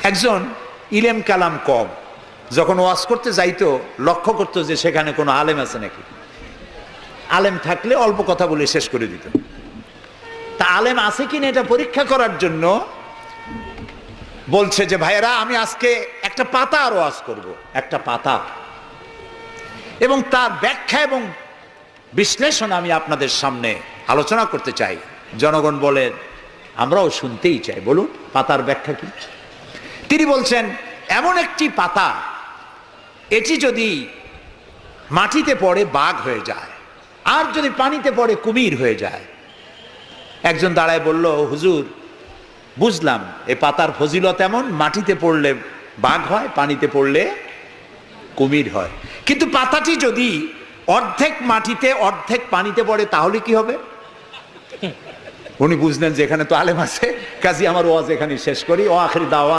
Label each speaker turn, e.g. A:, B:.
A: একজন ইলেম কালাম কম, যখন ওয়াজ করতে যাইতো লক্ষ্য করতো যে সেখানে কোনো আলেম আছে নাকি। আলেম থাকলে অল্প কথা বলে শেষ করে দিত। তা আলেম আছে কিনা এটা পরীক্ষা করার জন্য বলছে যে ভাইয়েরা, আমি আজকে একটা পাতা আর ওয়াজ করব, একটা পাতা, এবং তার ব্যাখ্যা এবং বিশ্লেষণ আমি আপনাদের সামনে আলোচনা করতে চাই। জনগণ বলেন আমরাও শুনতেই চাই, বলুন পাতার ব্যাখ্যা কি। তিনি বলছেন এমন একটি পাতা, এটি যদি মাটিতে পড়ে বাঘ হয়ে যায়, আর যদি পানিতে পড়ে কুমির হয়ে যায়। একজন দাঁড়ায় বলল, হুজুর বুঝলাম এই পাতার ফজিলত এমন, মাটিতে পড়লে বাঘ হয়, পানিতে পড়লে কুমির হয়, কিন্তু পাতাটি যদি অর্ধেক মাটিতে অর্ধেক পানিতে পড়ে তাহলে কি হবে? উনি বুঝলেন যে এখানে তো আলেম আছে, কাজী আমার ওয়াজ এখানে শেষ করি। ও আখির দাওয়া।